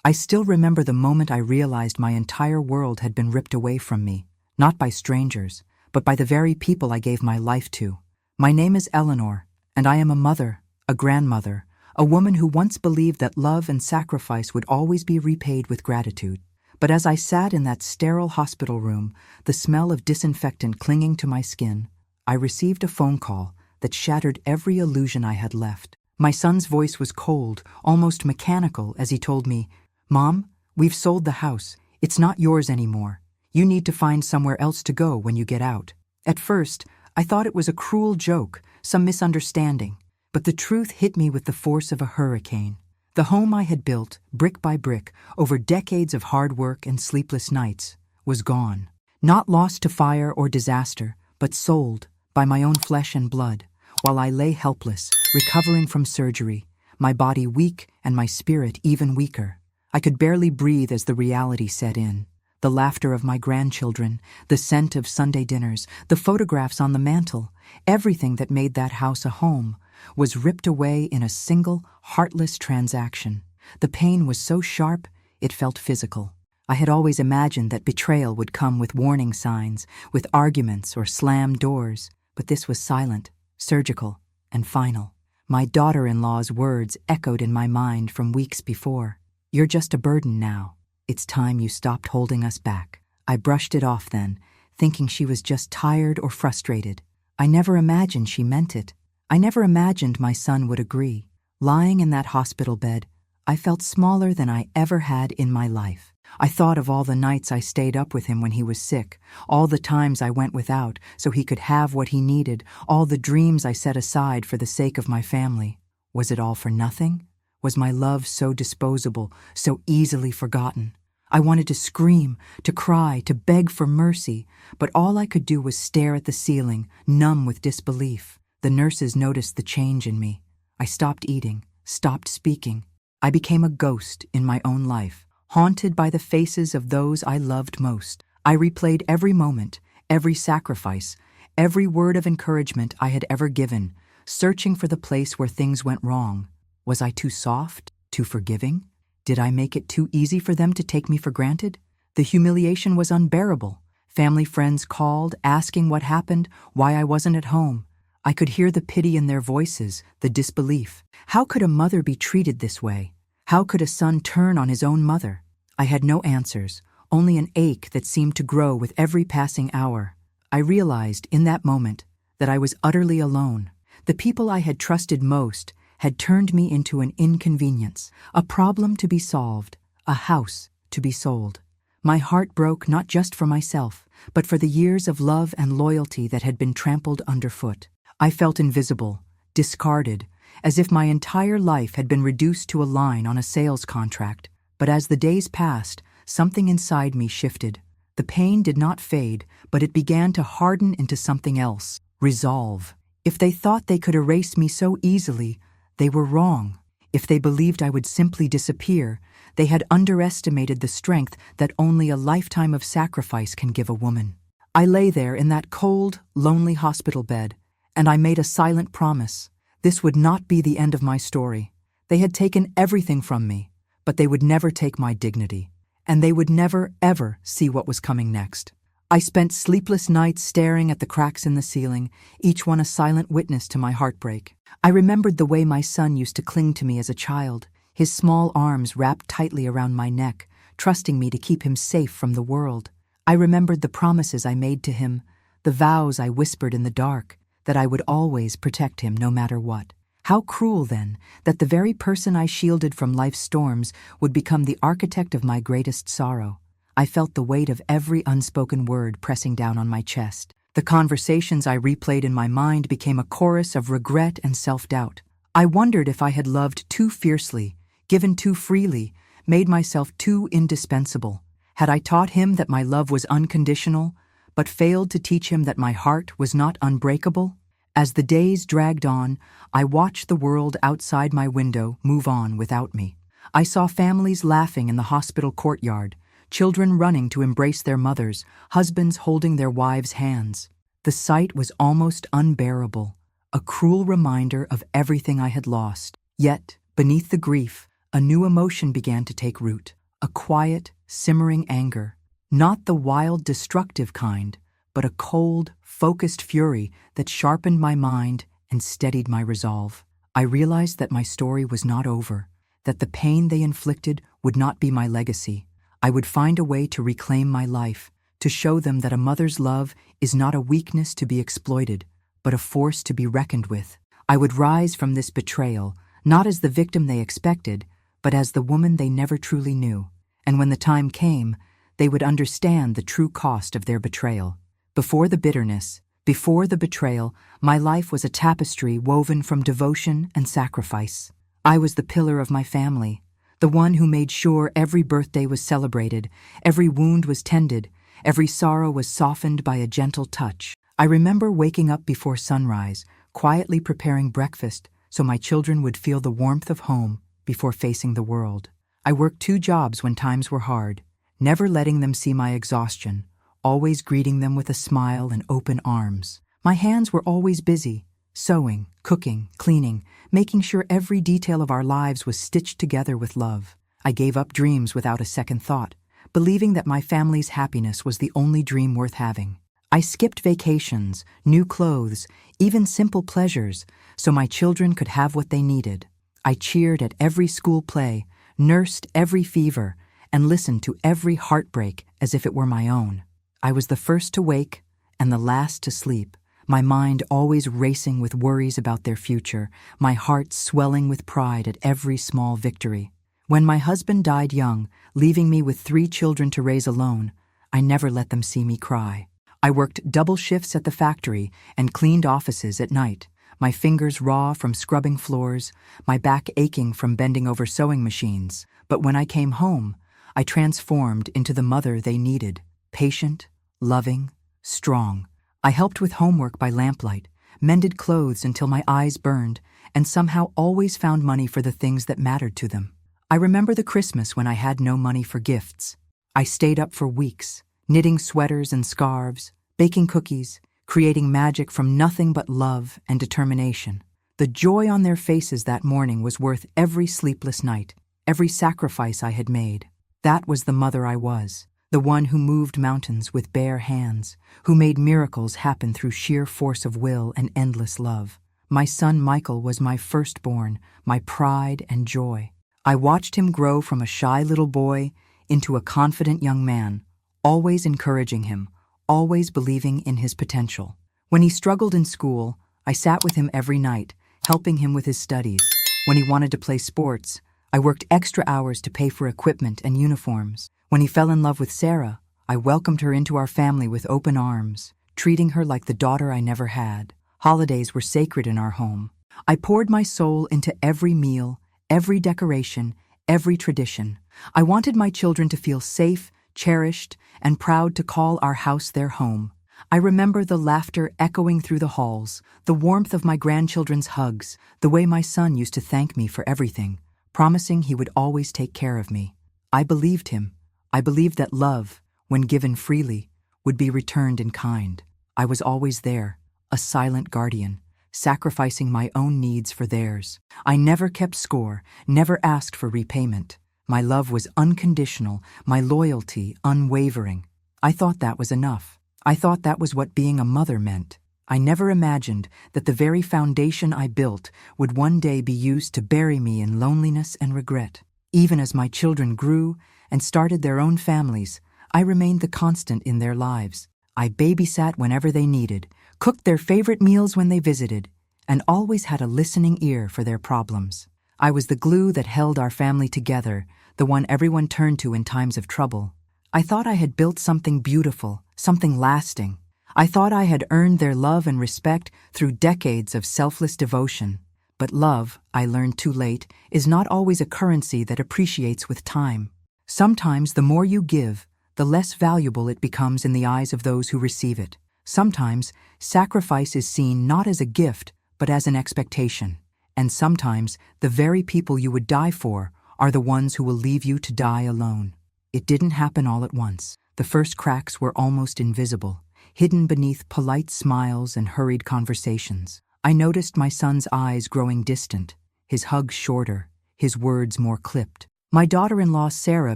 I still remember the moment I realized my entire world had been ripped away from me, not by strangers, but by the very people I gave my life to. My name is Eleanor, and I am a mother, a grandmother, a woman who once believed that love and sacrifice would always be repaid with gratitude. But as I sat in that sterile hospital room, the smell of disinfectant clinging to my skin, I received a phone call that shattered every illusion I had left. My son's voice was cold, almost mechanical, as he told me, "Mom, we've sold the house. It's not yours anymore. You need to find somewhere else to go when you get out." At first, I thought it was a cruel joke, some misunderstanding, but the truth hit me with the force of a hurricane. The home I had built, brick by brick, over decades of hard work and sleepless nights, was gone. Not lost to fire or disaster, but sold by my own flesh and blood, while I lay helpless, recovering from surgery, my body weak and my spirit even weaker. I could barely breathe as the reality set in. The laughter of my grandchildren, the scent of Sunday dinners, the photographs on the mantel, everything that made that house a home, was ripped away in a single, heartless transaction. The pain was so sharp, it felt physical. I had always imagined that betrayal would come with warning signs, with arguments or slammed doors, but this was silent, surgical, and final. My daughter-in-law's words echoed in my mind from weeks before. "You're just a burden now. It's time you stopped holding us back." I brushed it off then, thinking she was just tired or frustrated. I never imagined she meant it. I never imagined my son would agree. Lying in that hospital bed, I felt smaller than I ever had in my life. I thought of all the nights I stayed up with him when he was sick, all the times I went without so he could have what he needed, all the dreams I set aside for the sake of my family. Was it all for nothing? Was my love so disposable, so easily forgotten? I wanted to scream, to cry, to beg for mercy, but all I could do was stare at the ceiling, numb with disbelief. The nurses noticed the change in me. I stopped eating, stopped speaking. I became a ghost in my own life, haunted by the faces of those I loved most. I replayed every moment, every sacrifice, every word of encouragement I had ever given, searching for the place where things went wrong. Was I too soft, too forgiving? Did I make it too easy for them to take me for granted? The humiliation was unbearable. Family friends called, asking what happened, why I wasn't at home. I could hear the pity in their voices, the disbelief. How could a mother be treated this way? How could a son turn on his own mother? I had no answers, only an ache that seemed to grow with every passing hour. I realized in that moment that I was utterly alone. The people I had trusted most had turned me into an inconvenience, a problem to be solved, a house to be sold. My heart broke not just for myself, but for the years of love and loyalty that had been trampled underfoot. I felt invisible, discarded, as if my entire life had been reduced to a line on a sales contract. But as the days passed, something inside me shifted. The pain did not fade, but it began to harden into something else: resolve. If they thought they could erase me so easily, they were wrong. If they believed I would simply disappear, they had underestimated the strength that only a lifetime of sacrifice can give a woman. I lay there in that cold, lonely hospital bed, and I made a silent promise. This would not be the end of my story. They had taken everything from me, but they would never take my dignity, and they would never, ever see what was coming next. I spent sleepless nights staring at the cracks in the ceiling, each one a silent witness to my heartbreak. I remembered the way my son used to cling to me as a child, his small arms wrapped tightly around my neck, trusting me to keep him safe from the world. I remembered the promises I made to him, the vows I whispered in the dark, that I would always protect him no matter what. How cruel, then, that the very person I shielded from life's storms would become the architect of my greatest sorrow. I felt the weight of every unspoken word pressing down on my chest. The conversations I replayed in my mind became a chorus of regret and self-doubt. I wondered if I had loved too fiercely, given too freely, made myself too indispensable. Had I taught him that my love was unconditional, but failed to teach him that my heart was not unbreakable? As the days dragged on, I watched the world outside my window move on without me. I saw families laughing in the hospital courtyard, children running to embrace their mothers, husbands holding their wives' hands. The sight was almost unbearable, a cruel reminder of everything I had lost. Yet, beneath the grief, a new emotion began to take root, a quiet, simmering anger, not the wild, destructive kind, but a cold, focused fury that sharpened my mind and steadied my resolve. I realized that my story was not over, that the pain they inflicted would not be my legacy. I would find a way to reclaim my life, to show them that a mother's love is not a weakness to be exploited, but a force to be reckoned with. I would rise from this betrayal, not as the victim they expected, but as the woman they never truly knew. And when the time came, they would understand the true cost of their betrayal. Before the bitterness, before the betrayal, my life was a tapestry woven from devotion and sacrifice. I was the pillar of my family, the one who made sure every birthday was celebrated, every wound was tended, every sorrow was softened by a gentle touch. I remember waking up before sunrise, quietly preparing breakfast so my children would feel the warmth of home before facing the world. I worked 2 jobs when times were hard, never letting them see my exhaustion, always greeting them with a smile and open arms. My hands were always busy, sewing, cooking, cleaning, making sure every detail of our lives was stitched together with love. I gave up dreams without a second thought, believing that my family's happiness was the only dream worth having. I skipped vacations, new clothes, even simple pleasures, so my children could have what they needed. I cheered at every school play, nursed every fever, and listened to every heartbreak as if it were my own. I was the first to wake and the last to sleep, my mind always racing with worries about their future, my heart swelling with pride at every small victory. When my husband died young, leaving me with 3 children to raise alone, I never let them see me cry. I worked double shifts at the factory and cleaned offices at night, my fingers raw from scrubbing floors, my back aching from bending over sewing machines. But when I came home, I transformed into the mother they needed, patient, loving, strong. I helped with homework by lamplight, mended clothes until my eyes burned, and somehow always found money for the things that mattered to them. I remember the Christmas when I had no money for gifts. I stayed up for weeks, knitting sweaters and scarves, baking cookies, creating magic from nothing but love and determination. The joy on their faces that morning was worth every sleepless night, every sacrifice I had made. That was the mother I was, the one who moved mountains with bare hands, who made miracles happen through sheer force of will and endless love. My son Michael was my firstborn, my pride and joy. I watched him grow from a shy little boy into a confident young man, always encouraging him, always believing in his potential. When he struggled in school, I sat with him every night, helping him with his studies. When he wanted to play sports, I worked extra hours to pay for equipment and uniforms. When he fell in love with Sarah, I welcomed her into our family with open arms, treating her like the daughter I never had. Holidays were sacred in our home. I poured my soul into every meal, every decoration, every tradition. I wanted my children to feel safe, cherished, and proud to call our house their home. I remember the laughter echoing through the halls, the warmth of my grandchildren's hugs, the way my son used to thank me for everything, promising he would always take care of me. I believed him. I believed that love, when given freely, would be returned in kind. I was always there, a silent guardian, sacrificing my own needs for theirs. I never kept score, never asked for repayment. My love was unconditional, my loyalty unwavering. I thought that was enough. I thought that was what being a mother meant. I never imagined that the very foundation I built would one day be used to bury me in loneliness and regret. Even as my children grew and started their own families, I remained the constant in their lives. I babysat whenever they needed, cooked their favorite meals when they visited, and always had a listening ear for their problems. I was the glue that held our family together, the one everyone turned to in times of trouble. I thought I had built something beautiful, something lasting. I thought I had earned their love and respect through decades of selfless devotion. But love, I learned too late, is not always a currency that appreciates with time. Sometimes the more you give, the less valuable it becomes in the eyes of those who receive it. Sometimes sacrifice is seen not as a gift, but as an expectation. And sometimes the very people you would die for are the ones who will leave you to die alone. It didn't happen all at once. The first cracks were almost invisible, hidden beneath polite smiles and hurried conversations. I noticed my son's eyes growing distant, his hugs shorter, his words more clipped. My daughter-in-law Sarah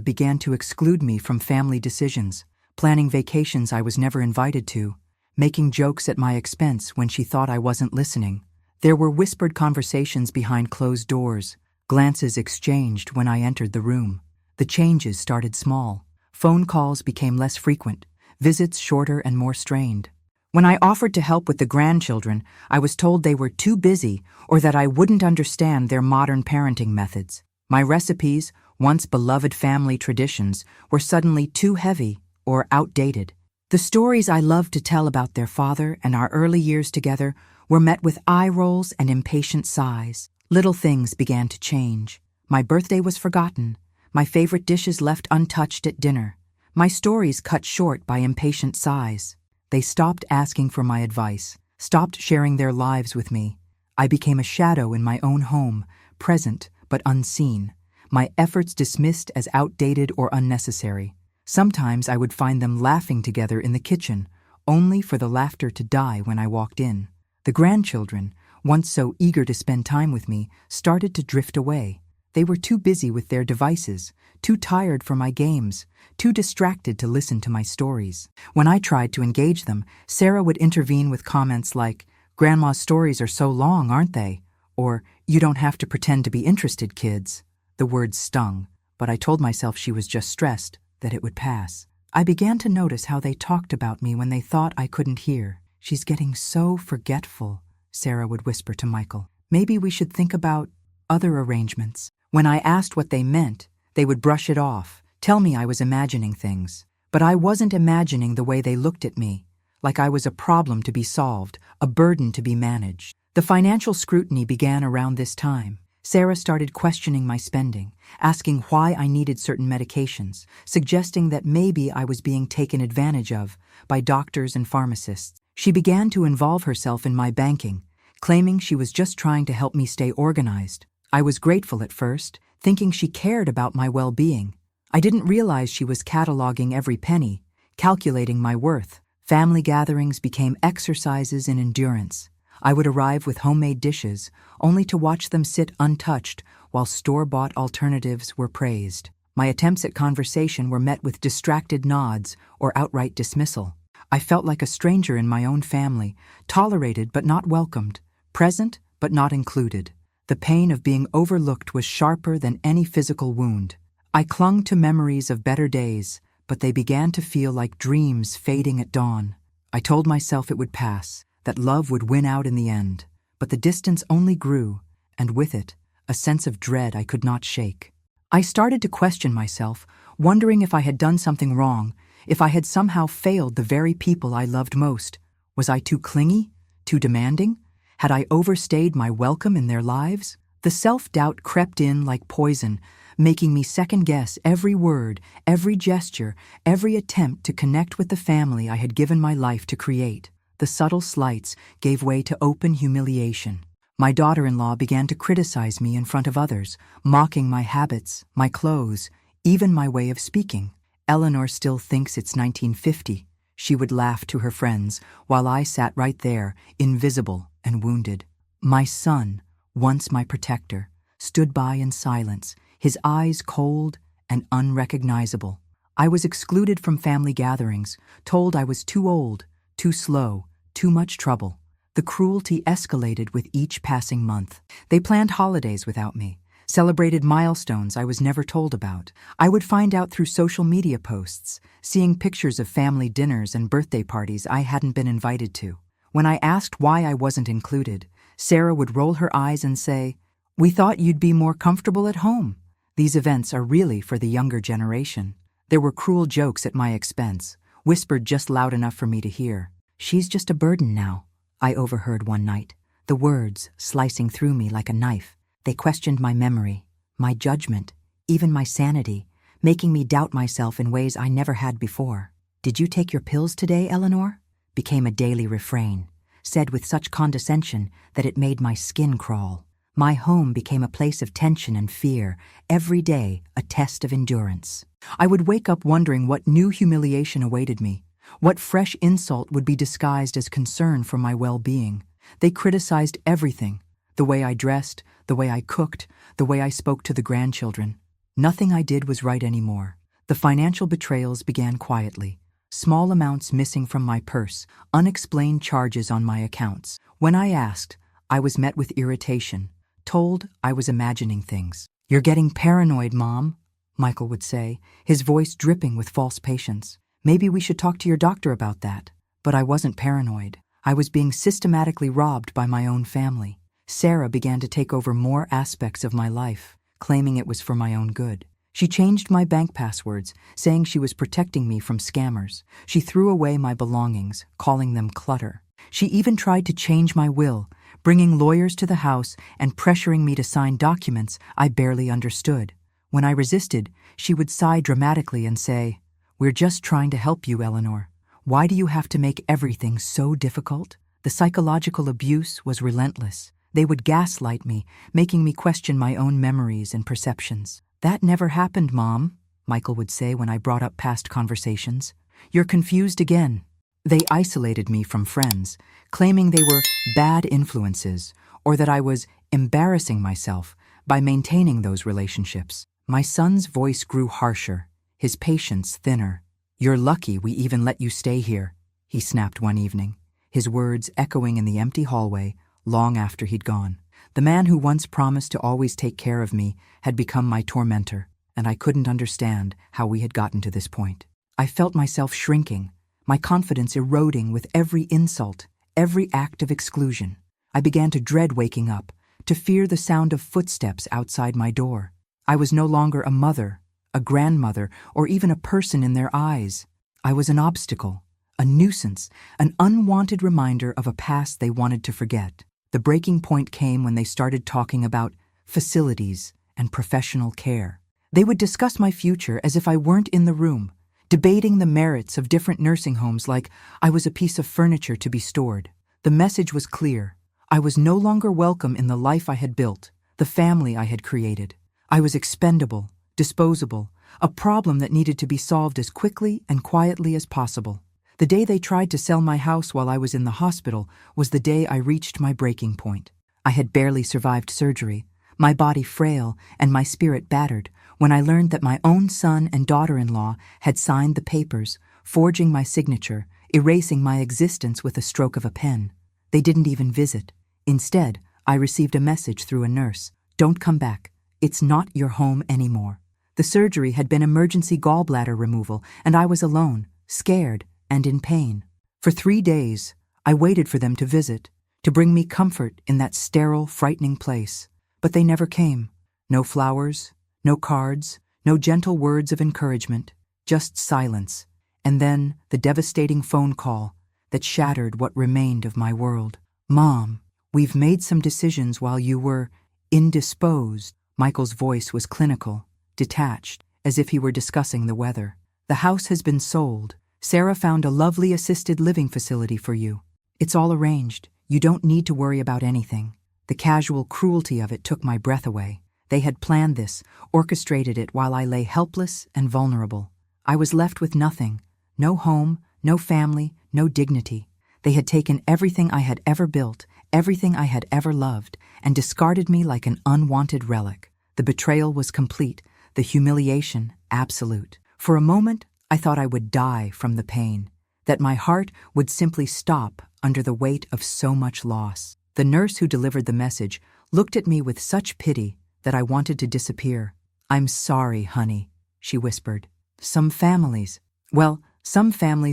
began to exclude me from family decisions, planning vacations I was never invited to, making jokes at my expense when she thought I wasn't listening. There were whispered conversations behind closed doors, glances exchanged when I entered the room. The changes started small. Phone calls became less frequent, visits shorter and more strained. When I offered to help with the grandchildren, I was told they were too busy or that I wouldn't understand their modern parenting methods. My recipes, once beloved family traditions, were suddenly too heavy or outdated. The stories I loved to tell about their father and our early years together were met with eye rolls and impatient sighs. Little things began to change. My birthday was forgotten, my favorite dishes left untouched at dinner, my stories cut short by impatient sighs. They stopped asking for my advice, stopped sharing their lives with me. I became a shadow in my own home, present but unseen, my efforts dismissed as outdated or unnecessary. Sometimes I would find them laughing together in the kitchen, only for the laughter to die when I walked in. The grandchildren, once so eager to spend time with me, started to drift away. They were too busy with their devices, too tired for my games, too distracted to listen to my stories. When I tried to engage them, Sarah would intervene with comments like, "Grandma's stories are so long, aren't they?" Or, "You don't have to pretend to be interested, kids." The words stung, but I told myself she was just stressed, that it would pass. I began to notice how they talked about me when they thought I couldn't hear. "She's getting so forgetful," Sarah would whisper to Michael. "Maybe we should think about other arrangements." When I asked what they meant, they would brush it off, tell me I was imagining things. But I wasn't imagining the way they looked at me, like I was a problem to be solved, a burden to be managed. The financial scrutiny began around this time. Sarah started questioning my spending, asking why I needed certain medications, suggesting that maybe I was being taken advantage of by doctors and pharmacists. She began to involve herself in my banking, claiming she was just trying to help me stay organized. I was grateful at first, thinking she cared about my well-being. I didn't realize she was cataloging every penny, calculating my worth. Family gatherings became exercises in endurance. I would arrive with homemade dishes, only to watch them sit untouched while store-bought alternatives were praised. My attempts at conversation were met with distracted nods or outright dismissal. I felt like a stranger in my own family, tolerated but not welcomed, present but not included. The pain of being overlooked was sharper than any physical wound. I clung to memories of better days, but they began to feel like dreams fading at dawn. I told myself it would pass, that love would win out in the end. But the distance only grew, and with it, a sense of dread I could not shake. I started to question myself, wondering if I had done something wrong, if I had somehow failed the very people I loved most. Was I too clingy? Too demanding? Had I overstayed my welcome in their lives? The self-doubt crept in like poison, making me second-guess every word, every gesture, every attempt to connect with the family I had given my life to create. The subtle slights gave way to open humiliation. My daughter-in-law began to criticize me in front of others, mocking my habits, my clothes, even my way of speaking. "Eleanor still thinks it's 1950, she would laugh to her friends, while I sat right there, invisible and wounded. My son, once my protector, stood by in silence, his eyes cold and unrecognizable. I was excluded from family gatherings, told I was too old, too slow, too much trouble. The cruelty escalated with each passing month. They planned holidays without me, celebrated milestones I was never told about. I would find out through social media posts, seeing pictures of family dinners and birthday parties I hadn't been invited to. When I asked why I wasn't included, Sarah would roll her eyes and say, "We thought you'd be more comfortable at home. These events are really for the younger generation." There were cruel jokes at my expense, whispered just loud enough for me to hear. "She's just a burden now," I overheard one night, the words slicing through me like a knife. They questioned my memory, my judgment, even my sanity, making me doubt myself in ways I never had before. "Did you take your pills today, Eleanor?" became a daily refrain, said with such condescension that it made my skin crawl. My home became a place of tension and fear, every day a test of endurance. I would wake up wondering what new humiliation awaited me, what fresh insult would be disguised as concern for my well-being. They criticized everything, The way I dressed, the way I cooked, the way I spoke to the grandchildren. Nothing I did was right anymore. The financial betrayals began quietly. Small amounts missing from my purse, unexplained charges on my accounts. When I asked, I was met with irritation, told I was imagining things. "You're getting paranoid, Mom," Michael would say, his voice dripping with false patience. "Maybe we should talk to your doctor about that." But I wasn't paranoid. I was being systematically robbed by my own family. Sarah began to take over more aspects of my life, claiming it was for my own good. She changed my bank passwords, saying she was protecting me from scammers. She threw away my belongings, calling them clutter. She even tried to change my will, bringing lawyers to the house and pressuring me to sign documents I barely understood. When I resisted, she would sigh dramatically and say, "We're just trying to help you, Eleanor. Why do you have to make everything so difficult?" The psychological abuse was relentless. They would gaslight me, making me question my own memories and perceptions. "That never happened, Mom," Michael would say when I brought up past conversations. "You're confused again." They isolated me from friends, claiming they were bad influences or that I was embarrassing myself by maintaining those relationships. My son's voice grew harsher, his patience thinner. "You're lucky we even let you stay here," he snapped one evening, his words echoing in the empty hallway long after he'd gone. The man who once promised to always take care of me had become my tormentor, and I couldn't understand how we had gotten to this point. I felt myself shrinking, my confidence eroding with every insult, every act of exclusion. I began to dread waking up, to fear the sound of footsteps outside my door. I was no longer a mother, a grandmother, or even a person in their eyes. I was an obstacle, a nuisance, an unwanted reminder of a past they wanted to forget. The breaking point came when they started talking about facilities and professional care. They would discuss my future as if I weren't in the room, debating the merits of different nursing homes like I was a piece of furniture to be stored. The message was clear. I was no longer welcome in the life I had built, the family I had created. I was expendable, disposable, a problem that needed to be solved as quickly and quietly as possible. The day they tried to sell my house while I was in the hospital was the day I reached my breaking point. I had barely survived surgery, my body frail and my spirit battered, when I learned that my own son and daughter-in-law had signed the papers, forging my signature, erasing my existence with a stroke of a pen. They didn't even visit. Instead, I received a message through a nurse. "Don't come back. It's not your home anymore." The surgery had been emergency gallbladder removal, and I was alone, scared, and in pain. For 3 days, I waited for them to visit, to bring me comfort in that sterile, frightening place. But they never came. No flowers, no cards, no gentle words of encouragement, just silence, and then the devastating phone call that shattered what remained of my world. "Mom, we've made some decisions while you were indisposed." Michael's voice was clinical, detached, as if he were discussing the weather. "The house has been sold. Sarah found a lovely assisted living facility for you. It's all arranged. You don't need to worry about anything." The casual cruelty of it took my breath away. They had planned this, orchestrated it while I lay helpless and vulnerable. I was left with nothing. No home, no family, no dignity. They had taken everything I had ever built, everything I had ever loved, and discarded me like an unwanted relic. The betrayal was complete, the humiliation absolute. For a moment, I thought I would die from the pain, that my heart would simply stop under the weight of so much loss. The nurse who delivered the message looked at me with such pity that I wanted to disappear. "I'm sorry, honey," she whispered. Some families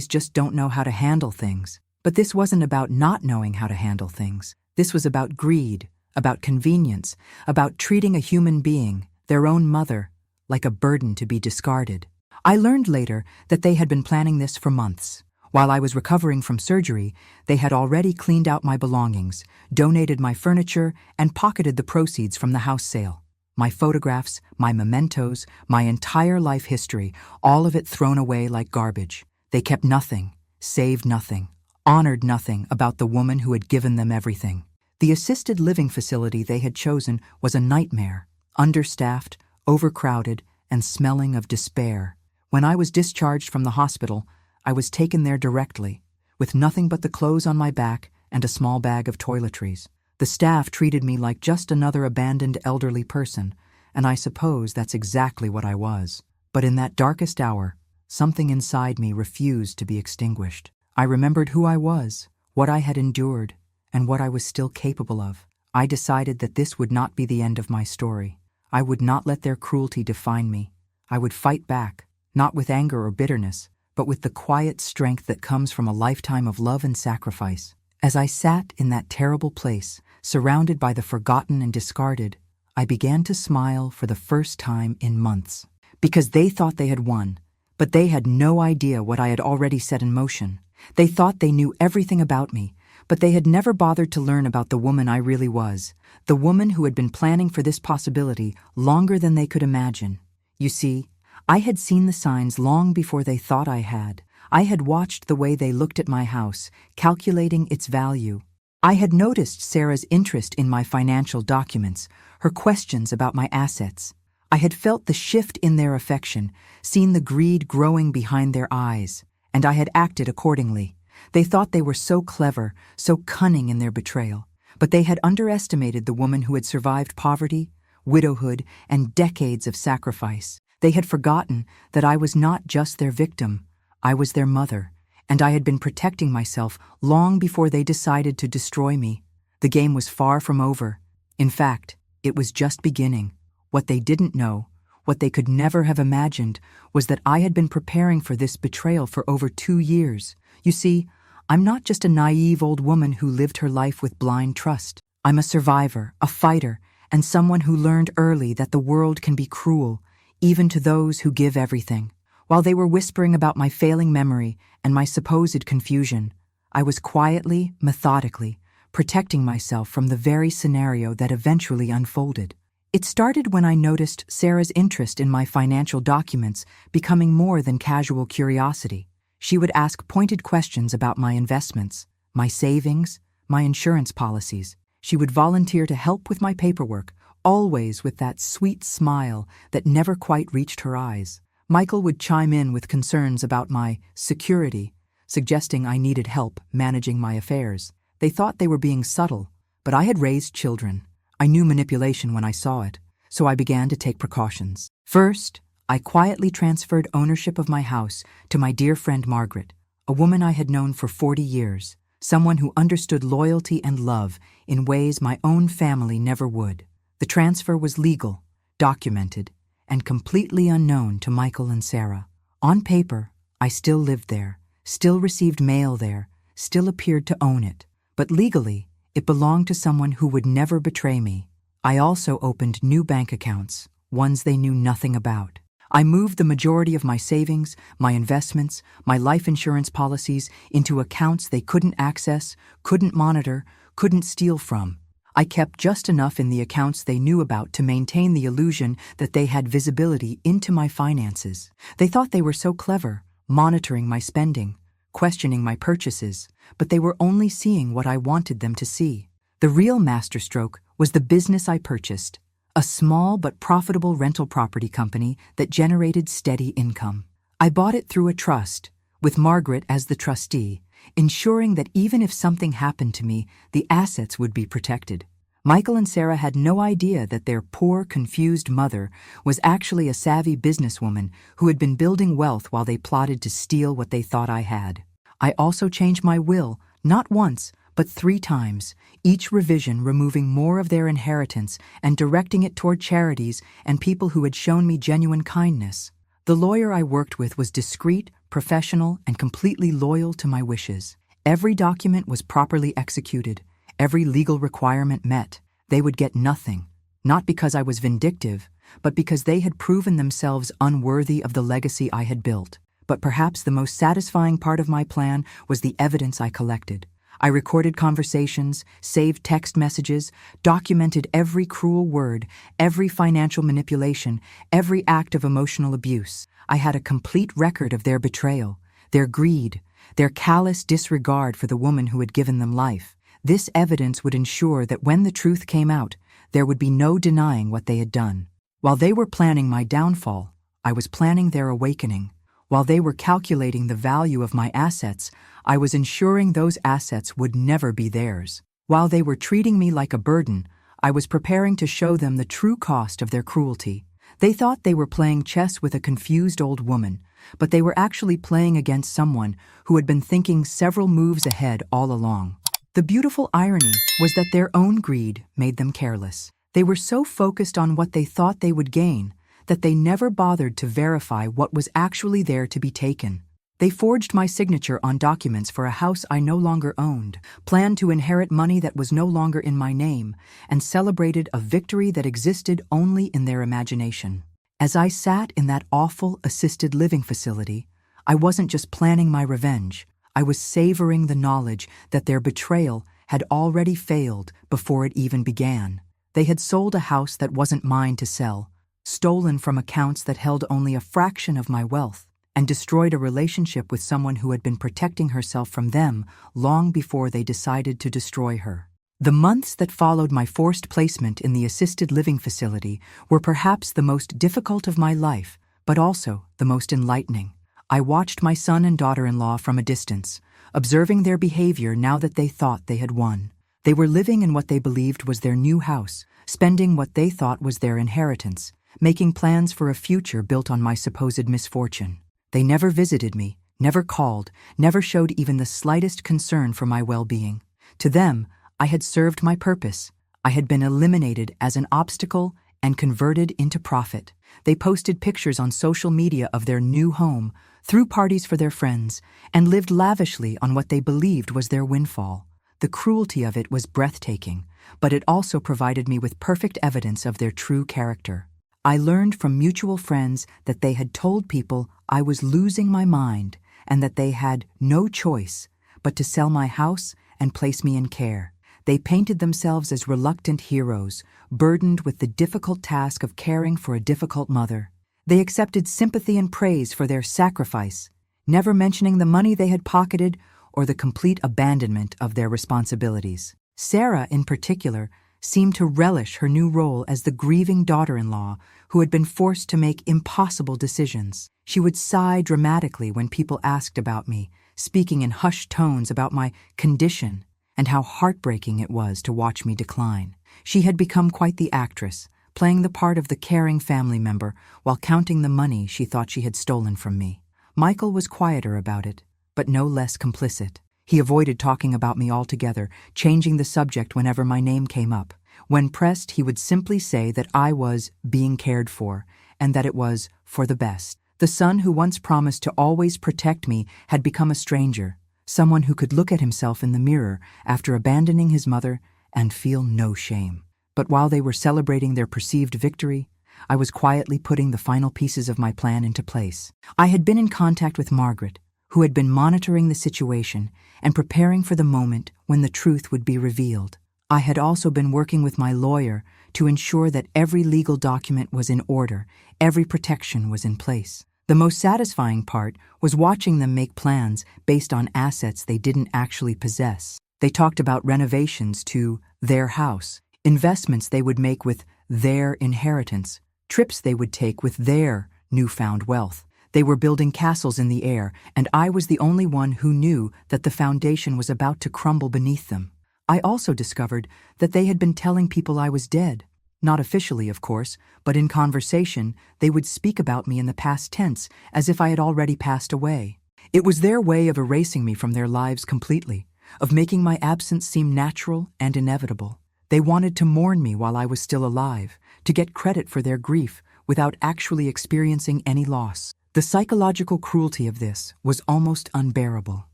just don't know how to handle things. But this wasn't about not knowing how to handle things. This was about greed, about convenience, about treating a human being, their own mother, like a burden to be discarded. I learned later that they had been planning this for months. While I was recovering from surgery, they had already cleaned out my belongings, donated my furniture, and pocketed the proceeds from the house sale. My photographs, my mementos, my entire life history, all of it thrown away like garbage. They kept nothing, saved nothing, honored nothing about the woman who had given them everything. The assisted living facility they had chosen was a nightmare, understaffed, overcrowded, and smelling of despair. When I was discharged from the hospital, I was taken there directly, with nothing but the clothes on my back and a small bag of toiletries. The staff treated me like just another abandoned elderly person, and I suppose that's exactly what I was. But in that darkest hour, something inside me refused to be extinguished. I remembered who I was, what I had endured, and what I was still capable of. I decided that this would not be the end of my story. I would not let their cruelty define me. I would fight back, not with anger or bitterness, but with the quiet strength that comes from a lifetime of love and sacrifice. As I sat in that terrible place, surrounded by the forgotten and discarded, I began to smile for the first time in months. Because they thought they had won, but they had no idea what I had already set in motion. They thought they knew everything about me, but they had never bothered to learn about the woman I really was, the woman who had been planning for this possibility longer than they could imagine. You see, I had seen the signs long before they thought I had. I had watched the way they looked at my house, calculating its value. I had noticed Sarah's interest in my financial documents, her questions about my assets. I had felt the shift in their affection, seen the greed growing behind their eyes, and I had acted accordingly. They thought they were so clever, so cunning in their betrayal, but they had underestimated the woman who had survived poverty, widowhood, and decades of sacrifice. They had forgotten that I was not just their victim, I was their mother, and I had been protecting myself long before they decided to destroy me. The game was far from over. In fact, it was just beginning. What they didn't know, what they could never have imagined, was that I had been preparing for this betrayal for over 2 years. You see, I'm not just a naive old woman who lived her life with blind trust. I'm a survivor, a fighter, and someone who learned early that the world can be cruel, even to those who give everything. While they were whispering about my failing memory and my supposed confusion, I was quietly, methodically, protecting myself from the very scenario that eventually unfolded. It started when I noticed Sarah's interest in my financial documents becoming more than casual curiosity. She would ask pointed questions about my investments, my savings, my insurance policies. She would volunteer to help with my paperwork, always with that sweet smile that never quite reached her eyes. Michael would chime in with concerns about my security, suggesting I needed help managing my affairs. They thought they were being subtle, but I had raised children. I knew manipulation when I saw it, so I began to take precautions. First, I quietly transferred ownership of my house to my dear friend Margaret, a woman I had known for 40 years, someone who understood loyalty and love in ways my own family never would. The transfer was legal, documented, and completely unknown to Michael and Sarah. On paper, I still lived there, still received mail there, still appeared to own it, but legally, it belonged to someone who would never betray me. I also opened new bank accounts, ones they knew nothing about. I moved the majority of my savings, my investments, my life insurance policies into accounts they couldn't access, couldn't monitor, couldn't steal from. I kept just enough in the accounts they knew about to maintain the illusion that they had visibility into my finances. They thought they were so clever, monitoring my spending, questioning my purchases, but they were only seeing what I wanted them to see. The real masterstroke was the business I purchased, a small but profitable rental property company that generated steady income. I bought it through a trust, with Margaret as the trustee, ensuring that even if something happened to me, the assets would be protected. Michael and Sarah had no idea that their poor, confused mother was actually a savvy businesswoman who had been building wealth while they plotted to steal what they thought I had. I also changed my will, not once, but 3 times, each revision removing more of their inheritance and directing it toward charities and people who had shown me genuine kindness. The lawyer I worked with was discreet, professional, and completely loyal to my wishes. Every document was properly executed, every legal requirement met. They would get nothing, not because I was vindictive, but because they had proven themselves unworthy of the legacy I had built. But perhaps the most satisfying part of my plan was the evidence I collected. I recorded conversations, saved text messages, documented every cruel word, every financial manipulation, every act of emotional abuse. I had a complete record of their betrayal, their greed, their callous disregard for the woman who had given them life. This evidence would ensure that when the truth came out, there would be no denying what they had done. While they were planning my downfall, I was planning their awakening. While they were calculating the value of my assets, I was ensuring those assets would never be theirs. While they were treating me like a burden, I was preparing to show them the true cost of their cruelty. They thought they were playing chess with a confused old woman, but they were actually playing against someone who had been thinking several moves ahead all along. The beautiful irony was that their own greed made them careless. They were so focused on what they thought they would gain that they never bothered to verify what was actually there to be taken. They forged my signature on documents for a house I no longer owned, planned to inherit money that was no longer in my name, and celebrated a victory that existed only in their imagination. As I sat in that awful assisted living facility, I wasn't just planning my revenge. I was savoring the knowledge that their betrayal had already failed before it even began. They had sold a house that wasn't mine to sell, stolen from accounts that held only a fraction of my wealth, and destroyed a relationship with someone who had been protecting herself from them long before they decided to destroy her. The months that followed my forced placement in the assisted living facility were perhaps the most difficult of my life, but also the most enlightening. I watched my son and daughter-in-law from a distance, observing their behavior now that they thought they had won. They were living in what they believed was their new house, spending what they thought was their inheritance, making plans for a future built on my supposed misfortune. They never visited me, never called, never showed even the slightest concern for my well-being. To them, I had served my purpose. I had been eliminated as an obstacle and converted into profit. They posted pictures on social media of their new home, threw parties for their friends, and lived lavishly on what they believed was their windfall. The cruelty of it was breathtaking, but it also provided me with perfect evidence of their true character. I learned from mutual friends that they had told people I was losing my mind and that they had no choice but to sell my house and place me in care. They painted themselves as reluctant heroes, burdened with the difficult task of caring for a difficult mother. They accepted sympathy and praise for their sacrifice, never mentioning the money they had pocketed or the complete abandonment of their responsibilities. Sarah, in particular, seemed to relish her new role as the grieving daughter-in-law who had been forced to make impossible decisions. She would sigh dramatically when people asked about me, speaking in hushed tones about my condition and how heartbreaking it was to watch me decline. She had become quite the actress, playing the part of the caring family member while counting the money she thought she had stolen from me. Michael was quieter about it, but no less complicit. He avoided talking about me altogether, changing the subject whenever my name came up. When pressed, he would simply say that I was being cared for and that it was for the best. The son who once promised to always protect me had become a stranger, someone who could look at himself in the mirror after abandoning his mother and feel no shame. But while they were celebrating their perceived victory, I was quietly putting the final pieces of my plan into place. I had been in contact with Margaret, who had been monitoring the situation and preparing for the moment when the truth would be revealed. I had also been working with my lawyer to ensure that every legal document was in order, every protection was in place. The most satisfying part was watching them make plans based on assets they didn't actually possess. They talked about renovations to their house, investments they would make with their inheritance, trips they would take with their newfound wealth. They were building castles in the air, and I was the only one who knew that the foundation was about to crumble beneath them. I also discovered that they had been telling people I was dead. Not officially, of course, but in conversation, they would speak about me in the past tense as if I had already passed away. It was their way of erasing me from their lives completely, of making my absence seem natural and inevitable. They wanted to mourn me while I was still alive, to get credit for their grief without actually experiencing any loss. The psychological cruelty of this was almost unbearable.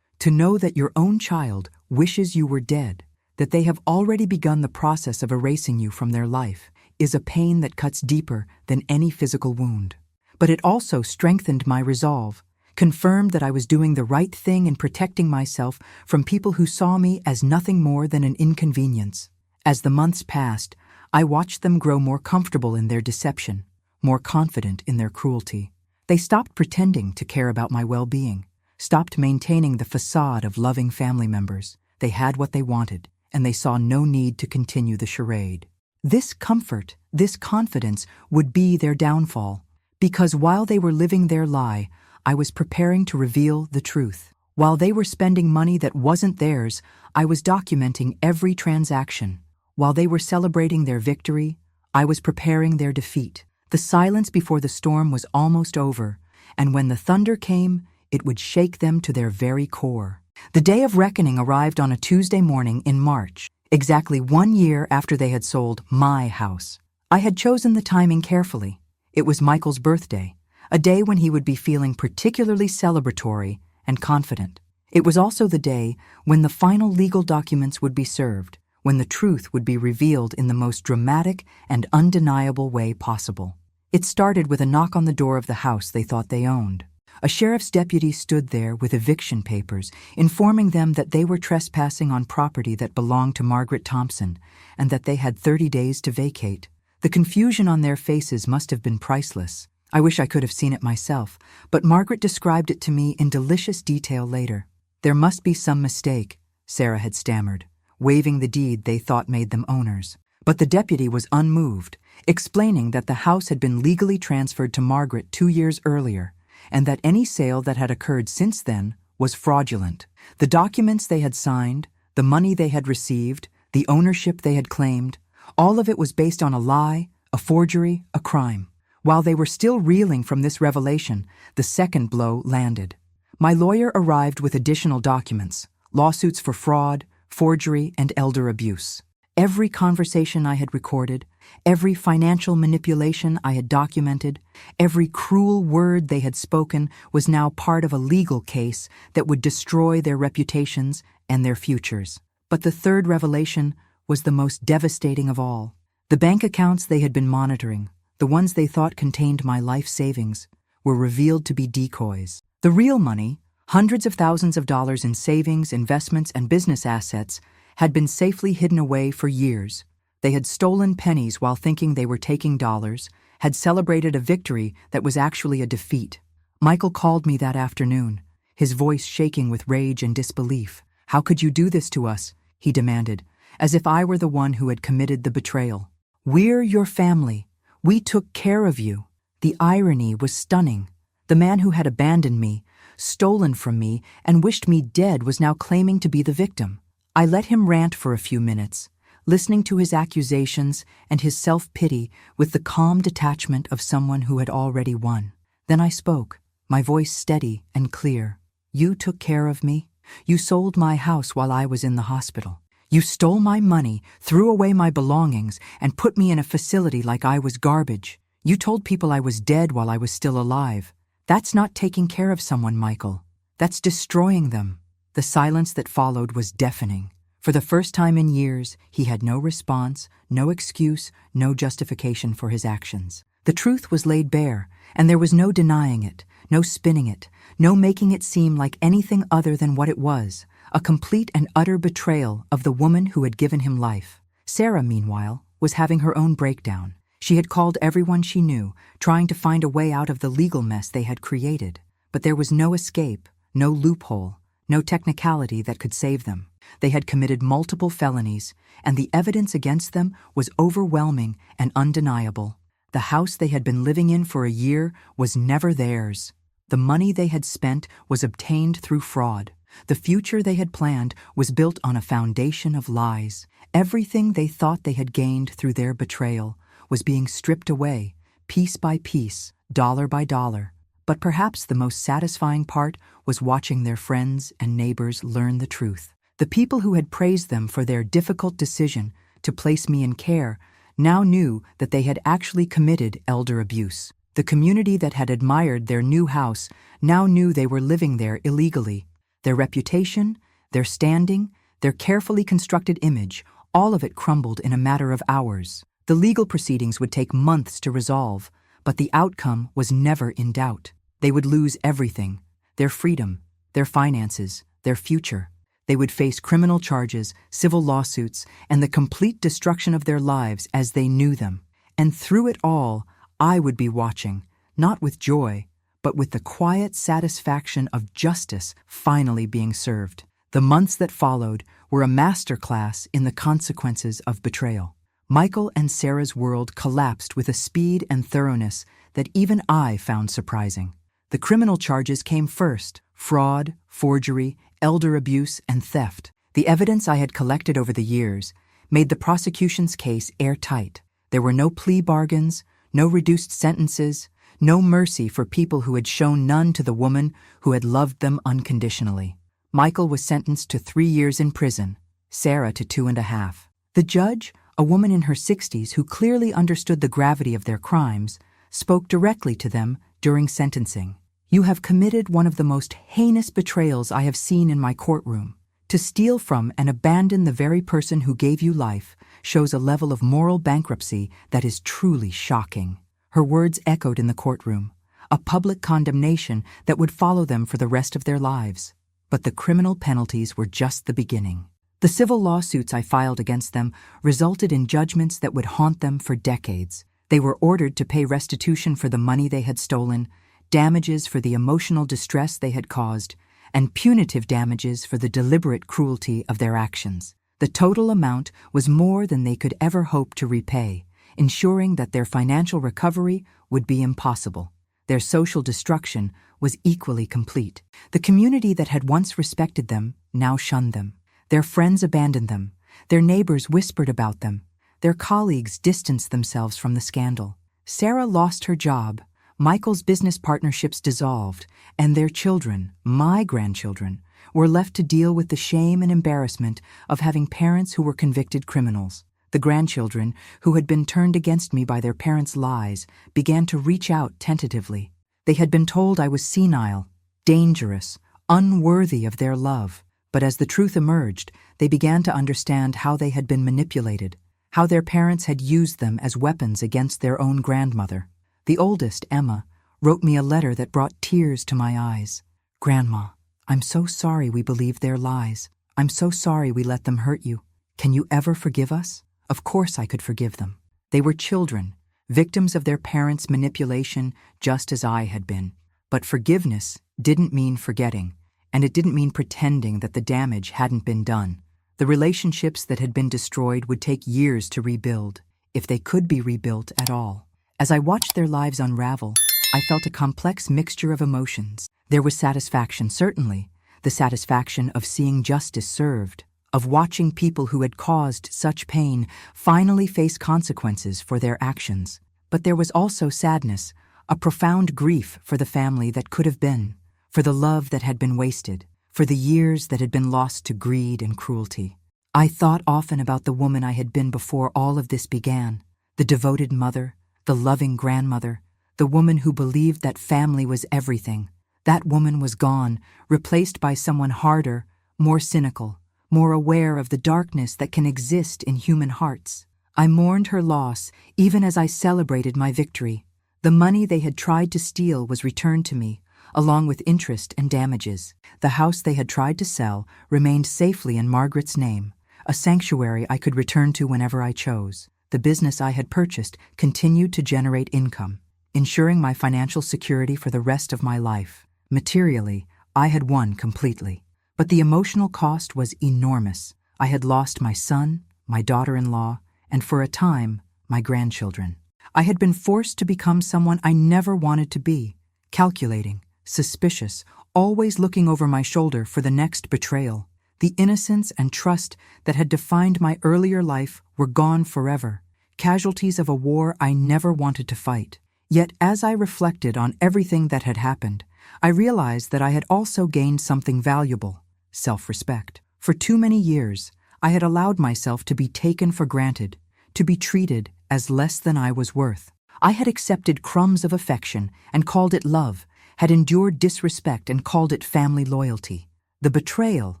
To know that your own child wishes you were dead, that they have already begun the process of erasing you from their life, is a pain that cuts deeper than any physical wound. But it also strengthened my resolve, confirmed that I was doing the right thing in protecting myself from people who saw me as nothing more than an inconvenience. As the months passed, I watched them grow more comfortable in their deception, more confident in their cruelty. They stopped pretending to care about my well-being, stopped maintaining the facade of loving family members. They had what they wanted, and they saw no need to continue the charade. This comfort, this confidence would be their downfall, because while they were living their lie, I was preparing to reveal the truth. While they were spending money that wasn't theirs, I was documenting every transaction. While they were celebrating their victory, I was preparing their defeat. The silence before the storm was almost over, and when the thunder came, it would shake them to their very core. The day of reckoning arrived on a Tuesday morning in March, exactly 1 year after they had sold my house. I had chosen the timing carefully. It was Michael's birthday, a day when he would be feeling particularly celebratory and confident. It was also the day when the final legal documents would be served, when the truth would be revealed in the most dramatic and undeniable way possible. It started with a knock on the door of the house they thought they owned. A sheriff's deputy stood there with eviction papers, informing them that they were trespassing on property that belonged to Margaret Thompson, and that they had 30 days to vacate. The confusion on their faces must have been priceless. I wish I could have seen it myself, but Margaret described it to me in delicious detail later. "There must be some mistake," Sarah had stammered, waving the deed they thought made them owners. But the deputy was unmoved, explaining that the house had been legally transferred to Margaret 2 years earlier, and that any sale that had occurred since then was fraudulent. The documents they had signed, the money they had received, the ownership they had claimed, all of it was based on a lie, a forgery, a crime. While they were still reeling from this revelation, the second blow landed. My lawyer arrived with additional documents, lawsuits for fraud, forgery, and elder abuse. Every conversation I had recorded, every financial manipulation I had documented, every cruel word they had spoken was now part of a legal case that would destroy their reputations and their futures. But the third revelation was the most devastating of all. The bank accounts they had been monitoring, the ones they thought contained my life savings, were revealed to be decoys. The real money, hundreds of thousands of dollars in savings, investments, and business assets, had been safely hidden away for years. They had stolen pennies while thinking they were taking dollars, had celebrated a victory that was actually a defeat. Michael called me that afternoon, his voice shaking with rage and disbelief. "How could you do this to us?" he demanded, as if I were the one who had committed the betrayal. "We're your family. We took care of you." The irony was stunning. The man who had abandoned me, stolen from me, and wished me dead was now claiming to be the victim. I let him rant for a few minutes, listening to his accusations and his self-pity with the calm detachment of someone who had already won. Then I spoke, my voice steady and clear. "You took care of me. You sold my house while I was in the hospital. You stole my money, threw away my belongings, and put me in a facility like I was garbage. You told people I was dead while I was still alive. That's not taking care of someone, Michael. That's destroying them." The silence that followed was deafening. For the first time in years, he had no response, no excuse, no justification for his actions. The truth was laid bare, and there was no denying it, no spinning it, no making it seem like anything other than what it was, a complete and utter betrayal of the woman who had given him life. Sarah, meanwhile, was having her own breakdown. She had called everyone she knew, trying to find a way out of the legal mess they had created. But there was no escape, no loophole, no technicality that could save them. They had committed multiple felonies, and the evidence against them was overwhelming and undeniable. The house they had been living in for a year was never theirs. The money they had spent was obtained through fraud. The future they had planned was built on a foundation of lies. Everything they thought they had gained through their betrayal was being stripped away, piece by piece, dollar by dollar. But perhaps the most satisfying part was watching their friends and neighbors learn the truth. The people who had praised them for their difficult decision to place me in care now knew that they had actually committed elder abuse. The community that had admired their new house now knew they were living there illegally. Their reputation, their standing, their carefully constructed image, all of it crumbled in a matter of hours. The legal proceedings would take months to resolve, but the outcome was never in doubt. They would lose everything: their freedom, their finances, their future. They would face criminal charges, civil lawsuits, and the complete destruction of their lives as they knew them. And through it all, I would be watching, not with joy, but with the quiet satisfaction of justice finally being served. The months that followed were a masterclass in the consequences of betrayal. Michael and Sarah's world collapsed with a speed and thoroughness that even I found surprising. The criminal charges came first: fraud, forgery, elder abuse, and theft. The evidence I had collected over the years made the prosecution's case airtight. There were no plea bargains, no reduced sentences, no mercy for people who had shown none to the woman who had loved them unconditionally. Michael was sentenced to 3 years in prison, Sarah to 2.5. The judge, a woman in her 60s who clearly understood the gravity of their crimes, spoke directly to them during sentencing. "You have committed one of the most heinous betrayals I have seen in my courtroom. To steal from and abandon the very person who gave you life shows a level of moral bankruptcy that is truly shocking." Her words echoed in the courtroom, a public condemnation that would follow them for the rest of their lives. But the criminal penalties were just the beginning. The civil lawsuits I filed against them resulted in judgments that would haunt them for decades. They were ordered to pay restitution for the money they had stolen, damages for the emotional distress they had caused, and punitive damages for the deliberate cruelty of their actions. The total amount was more than they could ever hope to repay, ensuring that their financial recovery would be impossible. Their social destruction was equally complete. The community that had once respected them now shunned them. Their friends abandoned them. Their neighbors whispered about them. Their colleagues distanced themselves from the scandal. Sarah lost her job. Michael's business partnerships dissolved, and their children, my grandchildren, were left to deal with the shame and embarrassment of having parents who were convicted criminals. The grandchildren, who had been turned against me by their parents' lies, began to reach out tentatively. They had been told I was senile, dangerous, unworthy of their love. But as the truth emerged, they began to understand how they had been manipulated, how their parents had used them as weapons against their own grandmother. The oldest, Emma, wrote me a letter that brought tears to my eyes. "Grandma, I'm so sorry we believed their lies. I'm so sorry we let them hurt you. Can you ever forgive us?" Of course I could forgive them. They were children, victims of their parents' manipulation just as I had been. But forgiveness didn't mean forgetting. And it didn't mean pretending that the damage hadn't been done. The relationships that had been destroyed would take years to rebuild, if they could be rebuilt at all. As I watched their lives unravel, I felt a complex mixture of emotions. There was satisfaction, certainly, the satisfaction of seeing justice served, of watching people who had caused such pain finally face consequences for their actions. But there was also sadness, a profound grief for the family that could have been, for the love that had been wasted, for the years that had been lost to greed and cruelty. I thought often about the woman I had been before all of this began, the devoted mother, the loving grandmother, the woman who believed that family was everything. That woman was gone, replaced by someone harder, more cynical, more aware of the darkness that can exist in human hearts. I mourned her loss even as I celebrated my victory. The money they had tried to steal was returned to me, along with interest and damages. The house they had tried to sell remained safely in Margaret's name, a sanctuary I could return to whenever I chose. The business I had purchased continued to generate income, ensuring my financial security for the rest of my life. Materially, I had won completely. But the emotional cost was enormous. I had lost my son, my daughter-in-law, and for a time, my grandchildren. I had been forced to become someone I never wanted to be, calculating, suspicious, always looking over my shoulder for the next betrayal. The innocence and trust that had defined my earlier life were gone forever, casualties of a war I never wanted to fight. Yet as I reflected on everything that had happened, I realized that I had also gained something valuable: self-respect. For too many years, I had allowed myself to be taken for granted, to be treated as less than I was worth. I had accepted crumbs of affection and called it love, had endured disrespect and called it family loyalty. The betrayal,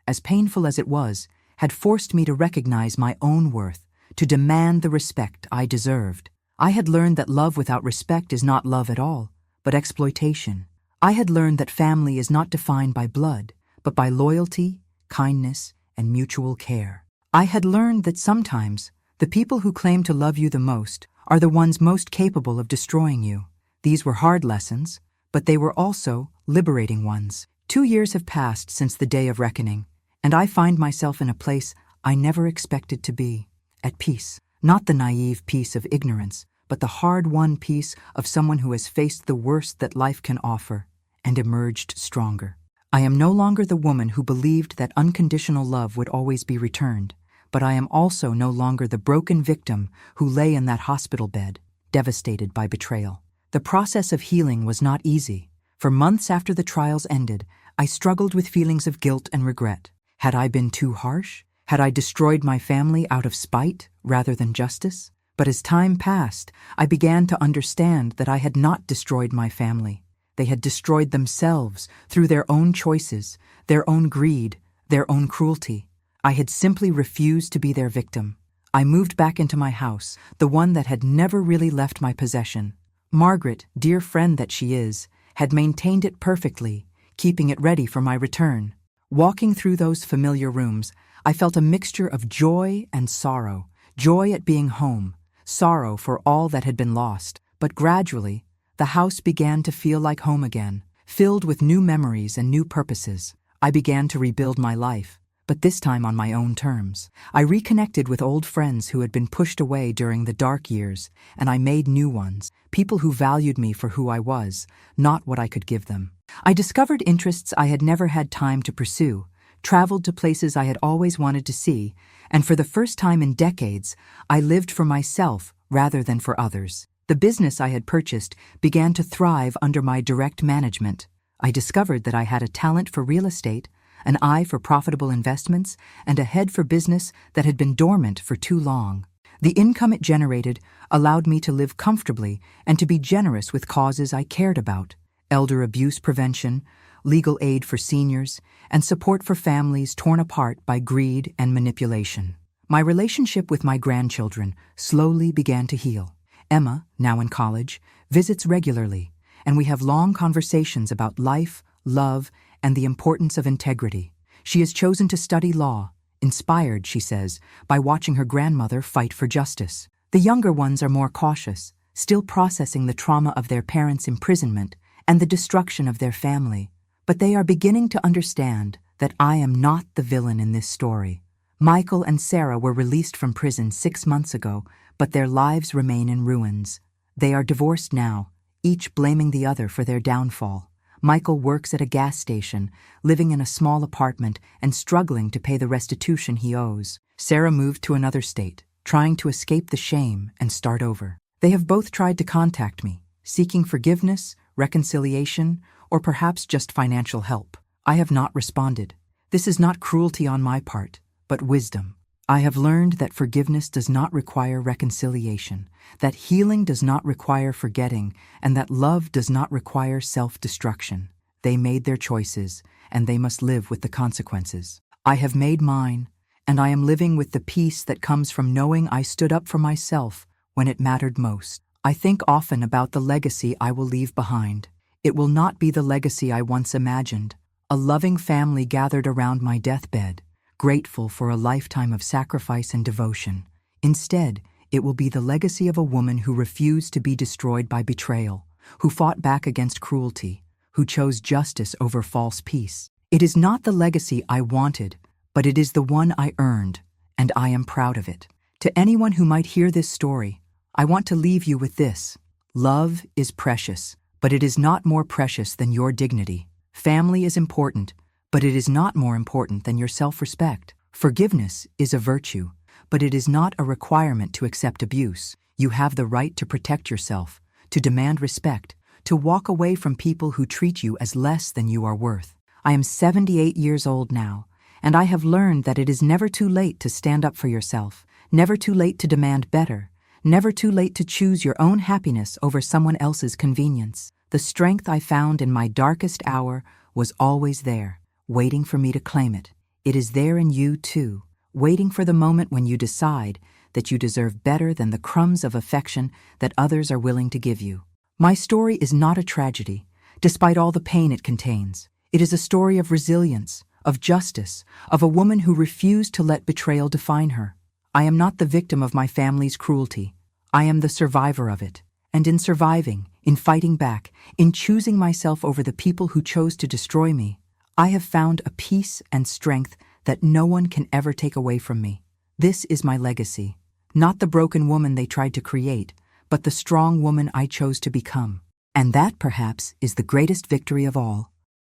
as painful as it was, had forced me to recognize my own worth, to demand the respect I deserved. I had learned that love without respect is not love at all, but exploitation. I had learned that family is not defined by blood, but by loyalty, kindness, and mutual care. I had learned that sometimes the people who claim to love you the most are the ones most capable of destroying you. These were hard lessons, but they were also liberating ones. 2 years have passed since the day of reckoning, and I find myself in a place I never expected to be, at peace. Not the naive peace of ignorance, but the hard-won peace of someone who has faced the worst that life can offer and emerged stronger. I am no longer the woman who believed that unconditional love would always be returned, but I am also no longer the broken victim who lay in that hospital bed, devastated by betrayal. The process of healing was not easy. For months after the trials ended, I struggled with feelings of guilt and regret. Had I been too harsh? Had I destroyed my family out of spite rather than justice? But as time passed, I began to understand that I had not destroyed my family. They had destroyed themselves through their own choices, their own greed, their own cruelty. I had simply refused to be their victim. I moved back into my house, the one that had never really left my possession. Margaret, dear friend that she is, had maintained it perfectly, keeping it ready for my return. Walking through those familiar rooms, I felt a mixture of joy and sorrow. Joy at being home, sorrow for all that had been lost. But gradually, the house began to feel like home again, filled with new memories and new purposes. I began to rebuild my life, but this time on my own terms. I reconnected with old friends who had been pushed away during the dark years, and I made new ones, people who valued me for who I was, not what I could give them. I discovered interests I had never had time to pursue, traveled to places I had always wanted to see, and for the first time in decades, I lived for myself rather than for others. The business I had purchased began to thrive under my direct management. I discovered that I had a talent for real estate, an eye for profitable investments, and a head for business that had been dormant for too long. The income it generated allowed me to live comfortably and to be generous with causes I cared about: elder abuse prevention, legal aid for seniors, and support for families torn apart by greed and manipulation. My relationship with my grandchildren slowly began to heal. Emma, now in college, visits regularly, and we have long conversations about life, love, and the importance of integrity. She has chosen to study law, inspired, she says, by watching her grandmother fight for justice. The younger ones are more cautious, still processing the trauma of their parents' imprisonment and the destruction of their family. But they are beginning to understand that I am not the villain in this story. Michael and Sarah were released from prison 6 months ago, but their lives remain in ruins. They are divorced now, each blaming the other for their downfall. Michael works at a gas station, living in a small apartment and struggling to pay the restitution he owes. Sarah moved to another state, trying to escape the shame and start over. They have both tried to contact me, seeking forgiveness, reconciliation, or perhaps just financial help. I have not responded. This is not cruelty on my part, but wisdom. I have learned that forgiveness does not require reconciliation, that healing does not require forgetting, and that love does not require self-destruction. They made their choices, and they must live with the consequences. I have made mine, and I am living with the peace that comes from knowing I stood up for myself when it mattered most. I think often about the legacy I will leave behind. It will not be the legacy I once imagined, a loving family gathered around my deathbed, grateful for a lifetime of sacrifice and devotion. Instead, it will be the legacy of a woman who refused to be destroyed by betrayal, who fought back against cruelty, who chose justice over false peace. It is not the legacy I wanted, but it is the one I earned, and I am proud of it. To anyone who might hear this story, I want to leave you with this. Love is precious, but it is not more precious than your dignity. Family is important, but it is not more important than your self-respect. Forgiveness is a virtue, but it is not a requirement to accept abuse. You have the right to protect yourself, to demand respect, to walk away from people who treat you as less than you are worth. I am 78 years old now, and I have learned that it is never too late to stand up for yourself, never too late to demand better, never too late to choose your own happiness over someone else's convenience. The strength I found in my darkest hour was always there, waiting for me to claim it. It is there in you, too, waiting for the moment when you decide that you deserve better than the crumbs of affection that others are willing to give you. My story is not a tragedy, despite all the pain it contains. It is a story of resilience, of justice, of a woman who refused to let betrayal define her. I am not the victim of my family's cruelty. I am the survivor of it. And in surviving, in fighting back, in choosing myself over the people who chose to destroy me, I have found a peace and strength that no one can ever take away from me. This is my legacy, not the broken woman they tried to create, but the strong woman I chose to become. And that, perhaps, is the greatest victory of all.